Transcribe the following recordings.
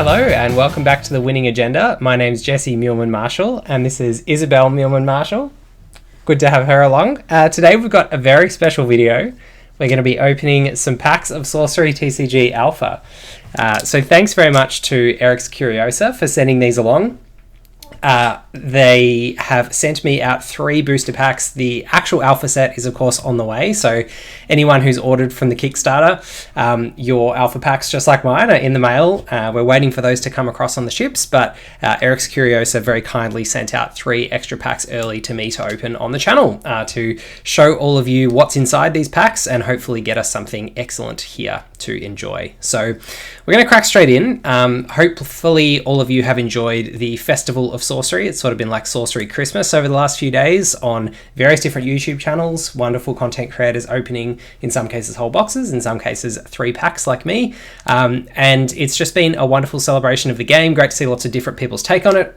Hello and welcome back to the Winning Agenda. My name's Jesse Muehlman-Marshall and this is Isabel Muehlman-Marshall. Good to have her along. Today we've got a very special video. We're going to be opening some packs of Sorcery TCG Alpha. So thanks very much to Erik's Curiosa for sending these along. They have sent me out 3 booster packs. The actual Alpha set is of course on the way, so anyone who's ordered from the Kickstarter, your Alpha packs, just like mine, are in the mail. We're waiting for those to come across on the ships, but Erik's Curiosa very kindly sent out 3 extra packs early to me to open on the channel to show all of you what's inside these packs and hopefully get us something excellent here to enjoy. So we're going to crack straight in. Hopefully all of you have enjoyed the Festival of Sorcery. It's sort of been like Sorcery Christmas over the last few days on various different YouTube channels. Wonderful content creators opening, in some cases, whole boxes, in some cases 3 packs like me. And it's just been a wonderful celebration of the game. Great to see lots of different people's take on it.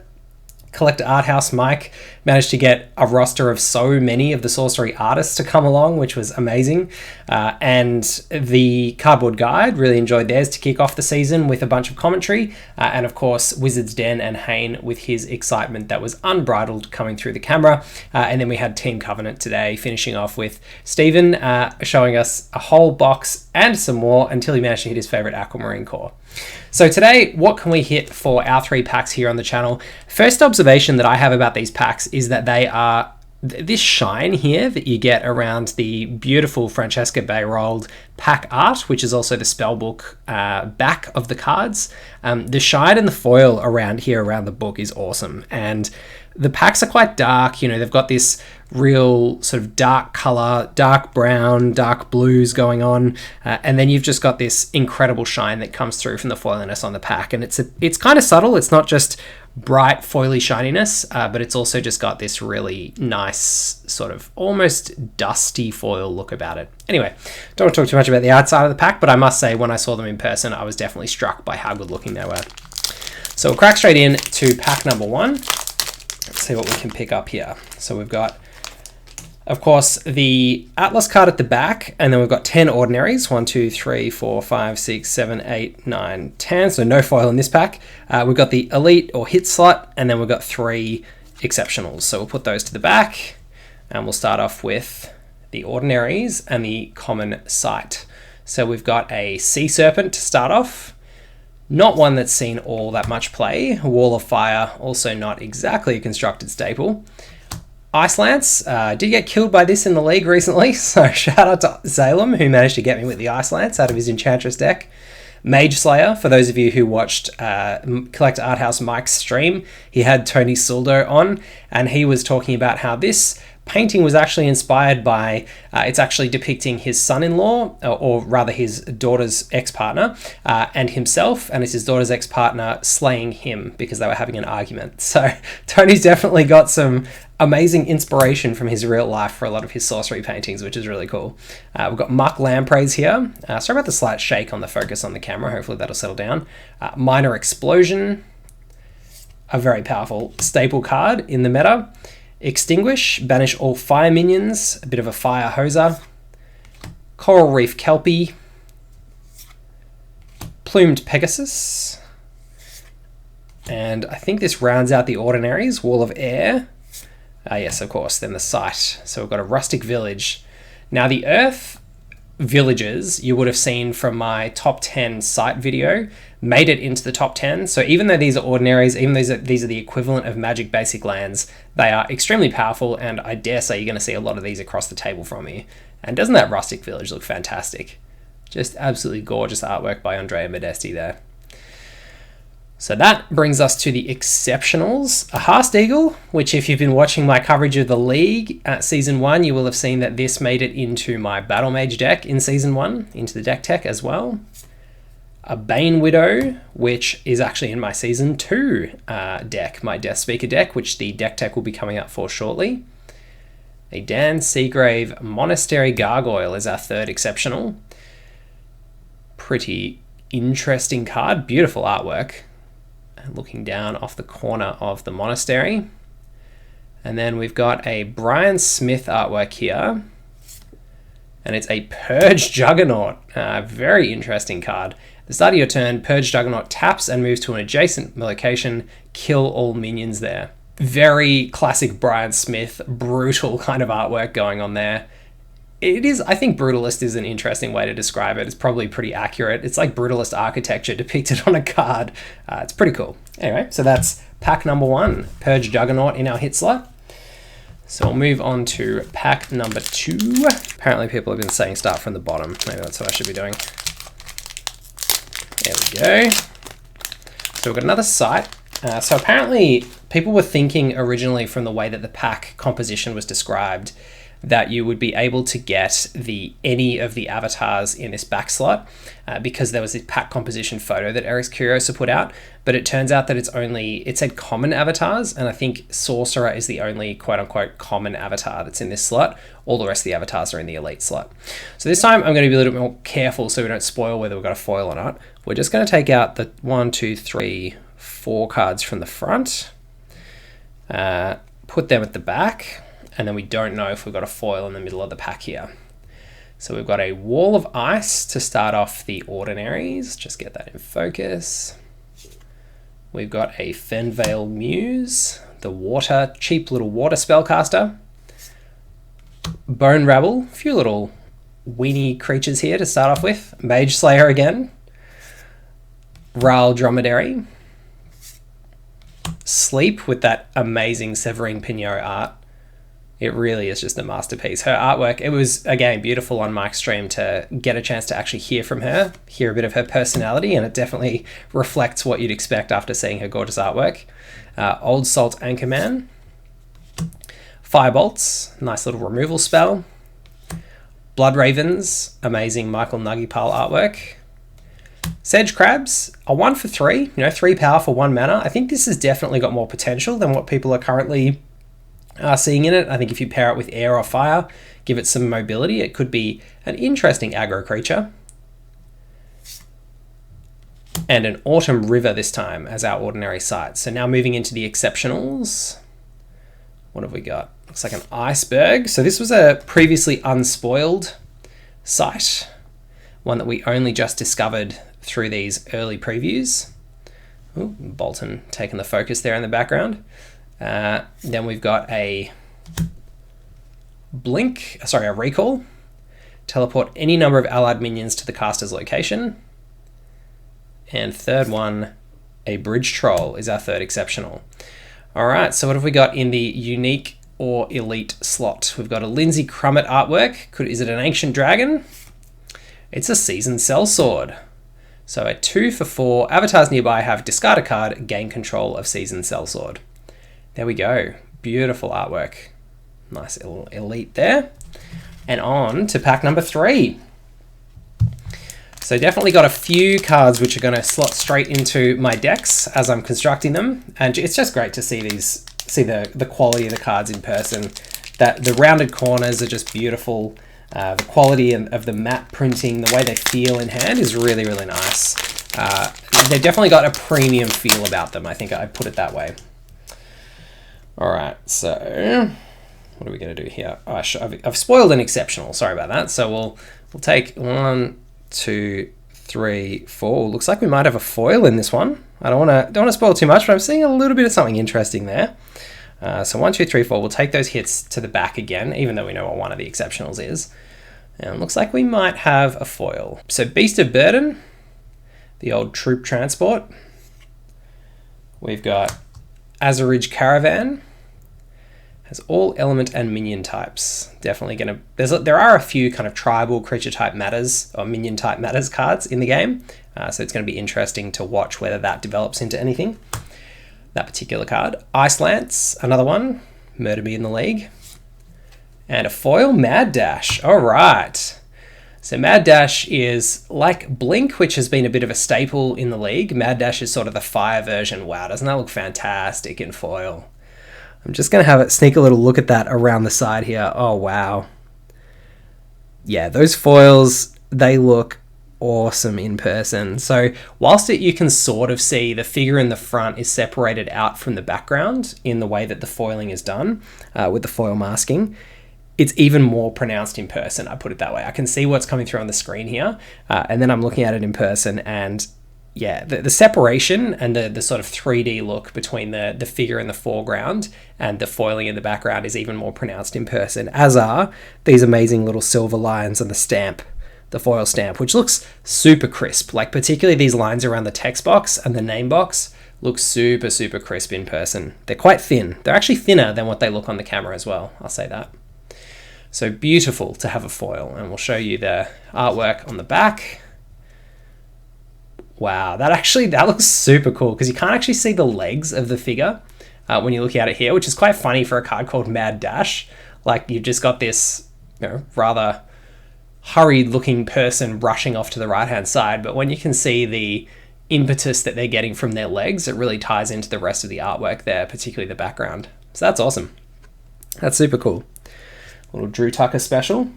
Collector Art House Mike managed to get a roster of so many of the Sorcery artists to come along, which was amazing. And the Cardboard Guide really enjoyed theirs to kick off the season with a bunch of commentary. And of course, Wizard's Den and Hayne with his excitement that was unbridled coming through the camera. And then we had Team Covenant today, finishing off with Stephen showing us a whole box and some more until he managed to hit his favorite Aquamarine core. So today, what can we hit for our 3 packs here on the channel? First observation that I have about these packs is that they are this shine here that you get around the beautiful Francesca Bayrold pack art, which is also the spellbook back of the cards. The shine and the foil around here around the book is awesome. And the packs are quite dark, you know, they've got this real sort of dark color, dark brown, dark blues going on, and then you've just got this incredible shine that comes through from the foiliness on the pack, and it's kind of subtle. It's not just bright foily shininess, but it's also just got this really nice sort of almost dusty foil look about it. Anyway, don't want to talk too much about the outside of the pack, but I must say when I saw them in person, I was definitely struck by how good looking they were. So we'll crack straight in to pack number 1. Let's see what we can pick up here. So we've got, of course, the Atlas card at the back, and then we've got 10 ordinaries. 1, 2, 3, 4, 5, 6, 7, 8, 9, 10. So no foil in this pack. We've got the Elite or Hit slot, and then we've got 3 exceptionals. So we'll put those to the back, and we'll start off with the ordinaries and the common sight. So we've got a Sea Serpent to start off. Not one that's seen all that much play. Wall of Fire, also not exactly a constructed staple. Ice Lance, did get killed by this in the league recently, so shout out to Salem, who managed to get me with the Ice Lance out of his Enchantress deck. Mage Slayer, for those of you who watched Collector Art House Mike's stream, he had Tony Sildo on, and he was talking about how this painting was actually inspired by, it's actually depicting his son-in-law, or rather his daughter's ex-partner, and himself, and it's his daughter's ex-partner slaying him because they were having an argument. So Tony's definitely got some amazing inspiration from his real life for a lot of his sorcery paintings, which is really cool. We've got Muck Lampreys here. Sorry about the slight shake on the focus on the camera. Hopefully that'll settle down. Minor Explosion, a very powerful staple card in the meta. Extinguish, banish all fire minions, a bit of a fire hoser. Coral Reef Kelpie. Plumed Pegasus. And I think this rounds out the ordinaries. Wall of Air. Yes, of course, then the site. So we've got a Rustic Village. Now the Earth villages you would have seen from my top 10 site video made it into the top 10. So even though these are ordinaries, even though these are the equivalent of Magic basic lands, they are extremely powerful, and I dare say you're going to see a lot of these across the table from me. And doesn't that Rustic Village look fantastic? Just absolutely gorgeous artwork by Andrea Modesti there. So that brings us to the exceptionals. A Haast Eagle, which if you've been watching my coverage of the League at Season 1, you will have seen that this made it into my Battle Mage deck in Season 1, into the deck tech as well. A Bane Widow, which is actually in my Season 2 deck, my Death Speaker deck, which the deck tech will be coming up for shortly. A Dan Seagrave Monastery Gargoyle is our 3rd exceptional. Pretty interesting card, beautiful artwork. Looking down off the corner of the monastery. And then we've got a Brian Smith artwork here. And it's a Purge Juggernaut. Very interesting card. the start of your turn, Purge Juggernaut taps and moves to an adjacent location, kill all minions there. Very classic Brian Smith, brutal kind of artwork going on there. It is, I think Brutalist is an interesting way to describe it. It's probably pretty accurate. It's like Brutalist architecture depicted on a card. It's pretty cool. Anyway, so that's pack number 1, Purge Juggernaut in our hit slot. So we'll move on to pack number 2. Apparently people have been saying start from the bottom. Maybe that's what I should be doing. There we go. So we've got another site. So apparently people were thinking originally from the way that the pack composition was described that you would be able to get any of the avatars in this back slot because there was this pack composition photo that Erik's Curiosa put out, but it turns out that it said common avatars, and I think Sorcerer is the only quote-unquote common avatar that's in this slot. All the rest of the avatars are in the elite slot. So this time I'm going to be a little bit more careful so we don't spoil whether we've got a foil or not. We're just going to take out the 1, 2, 3, 4 cards from the front, put them at the back, and then we don't know if we've got a foil in the middle of the pack here. So we've got a Wall of Ice to start off the ordinaries. Just get that in focus. We've got a Fenvale Muse, the cheap little water spellcaster. Bone Rabble, a few little weenie creatures here to start off with. Mage Slayer again. Ral Dromedary. Sleep with that amazing Severine Pignot art. It really is just a masterpiece. Her artwork, it was, again, beautiful on Mike's stream to get a chance to actually hear from her, hear a bit of her personality, and it definitely reflects what you'd expect after seeing her gorgeous artwork. Old Salt Anchorman. Firebolts, nice little removal spell. Blood Ravens, amazing Michael Nuggypal artwork. Sedge Crabs, a 1 for 3, 3 power for 1 mana. I think this has definitely got more potential than what people are currently seeing in it. I think if you pair it with air or fire, give it some mobility, it could be an interesting aggro creature. And an Autumn River this time as our ordinary site. So now moving into the exceptionals. What have we got? Looks like an Iceberg. So this was a previously unspoiled site, one that we only just discovered through these early previews. Ooh, Bolton taking the focus there in the background. Then we've got a recall. Teleport any number of allied minions to the caster's location. And third one, a Bridge Troll is our third exceptional. All right, so what have we got in the unique or elite slot? We've got a Lindsay Crummett artwork. Is it an Ancient Dragon? It's a Seasoned Sellsword. So a 2 for 4. Avatars nearby have discard a card, gain control of Seasoned Sellsword. There we go. Beautiful artwork. Nice little elite there. And on to pack number 3. So definitely got a few cards which are going to slot straight into my decks as I'm constructing them. And it's just great to see the quality of the cards in person. That the rounded corners are just beautiful. The quality of the matte printing, the way they feel in hand is really, really nice. They've definitely got a premium feel about them. I think I'd put it that way. All right, so what are we going to do here? Oh, I've spoiled an exceptional. Sorry about that. So we'll take 1, 2, 3, 4. Looks like we might have a foil in this one. I don't want to spoil too much, but I'm seeing a little bit of something interesting there. So 1, 2, 3, 4. We'll take those hits to the back again, even though we know what one of the exceptionals is. And it looks like we might have a foil. So Beast of Burden, the old troop transport. We've got Azurridge Caravan. Has all element and minion types. Definitely going to... There are a few kind of tribal creature type matters or minion type matters cards in the game. So it's going to be interesting to watch whether that develops into anything. That particular card. Ice Lance, another one. Murder Me in the League. And a foil, Mad Dash. All right. So Mad Dash is like Blink, which has been a bit of a staple in the league. Mad Dash is sort of the fire version. Wow, doesn't that look fantastic in foil? I'm just going to sneak a little look at that around the side here. Oh, wow. Yeah, those foils, they look awesome in person. So whilst you can sort of see the figure in the front is separated out from the background in the way that the foiling is done with the foil masking, it's even more pronounced in person. I put it that way. I can see what's coming through on the screen here, and then I'm looking at it in person, and yeah, the separation and the sort of 3D look between the figure in the foreground and the foiling in the background is even more pronounced in person, as are these amazing little silver lines on the stamp, the foil stamp, which looks super crisp. Like particularly these lines around the text box and the name box look super, super crisp in person. They're quite thin. They're actually thinner than what they look on the camera as well. I'll say that. So beautiful to have a foil, and we'll show you the artwork on the back. Wow, that looks super cool because you can't actually see the legs of the figure when you're looking at it here, which is quite funny for a card called Mad Dash. Like you've just got this, rather hurried looking person rushing off to the right hand side, but when you can see the impetus that they're getting from their legs, it really ties into the rest of the artwork there, particularly the background. So that's awesome. That's super cool. A little Drew Tucker special.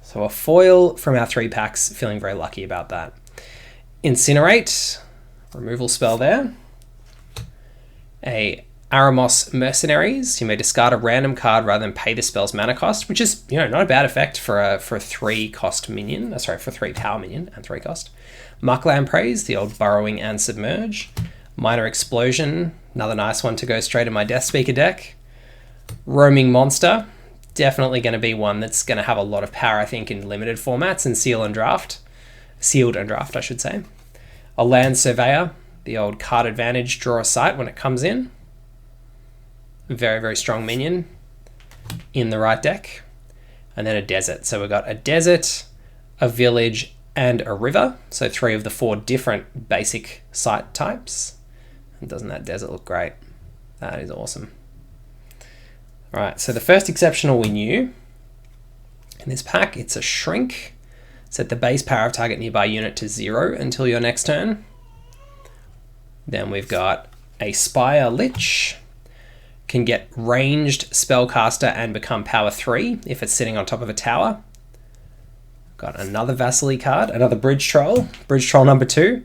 So a foil from our 3 packs, feeling very lucky about that. Incinerate, removal spell there. A Aramos Mercenaries, you may discard a random card rather than pay the spell's mana cost, which is, not a bad effect for a 3 cost minion, for a 3 power minion and 3 cost. Muckland Praise, the old Burrowing and Submerge. Minor Explosion, another nice one to go straight in my Death Speaker deck. Roaming Monster, definitely going to be one that's going to have a lot of power, I think, in limited formats and sealed and draft, I should say. A Land Surveyor, the old card advantage, draw a sight when it comes in. Very, very strong minion in the right deck. And then a desert. So we've got a desert, a village, and a river. So 3 of the 4 different basic site types. And doesn't that desert look great? That is awesome. All right, so the first exceptional we knew in this pack, it's a Shrink. Set the base power of target nearby unit to 0 until your next turn. Then we've got a Spire Lich. Can get ranged spellcaster and become power 3 if it's sitting on top of a tower. Got another Vasily card, another Bridge Troll number 2.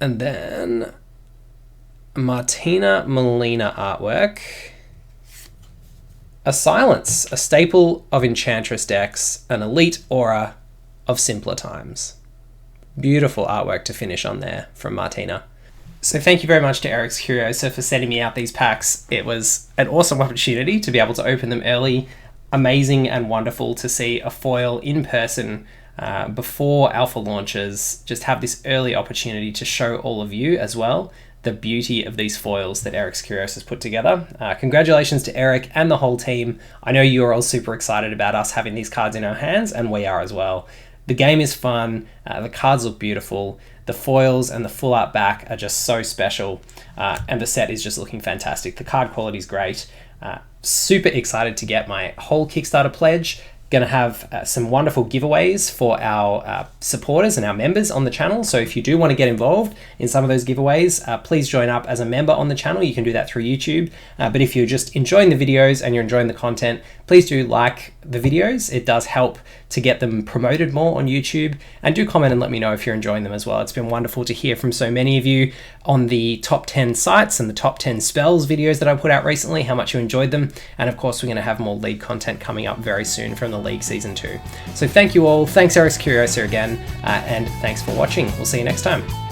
And then Martina Molina artwork. A Silence, a staple of Enchantress decks, an elite aura of simpler times. Beautiful artwork to finish on there from Martina. So thank you very much to Erik's Curiosa for sending me out these packs. It was an awesome opportunity to be able to open them early. Amazing and wonderful to see a foil in person before alpha launches. Just have this early opportunity to show all of you as well the beauty of these foils that Erik's Curiosa has put together. Congratulations to Erik and the whole team. I know you're all super excited about us having these cards in our hands, and we are as well. The game is fun, the cards look beautiful, the foils and the full art back are just so special, and the set is just looking fantastic. The card quality is great. Super excited to get my whole Kickstarter pledge. Going to have some wonderful giveaways for our supporters and our members on the channel. So if you do want to get involved in some of those giveaways, please join up as a member on the channel. You can do that through YouTube. But if you're just enjoying the videos and you're enjoying the content, please do like the videos. It does help to get them promoted more on YouTube, and do comment and let me know if you're enjoying them as well. It's been wonderful to hear from so many of you on the top 10 sites and the top 10 spells videos that I put out recently, how much you enjoyed them. And of course, we're going to have more League content coming up very soon from the League Season 2. So thank you all. Thanks Erik's Curiosa again, and thanks for watching. We'll see you next time.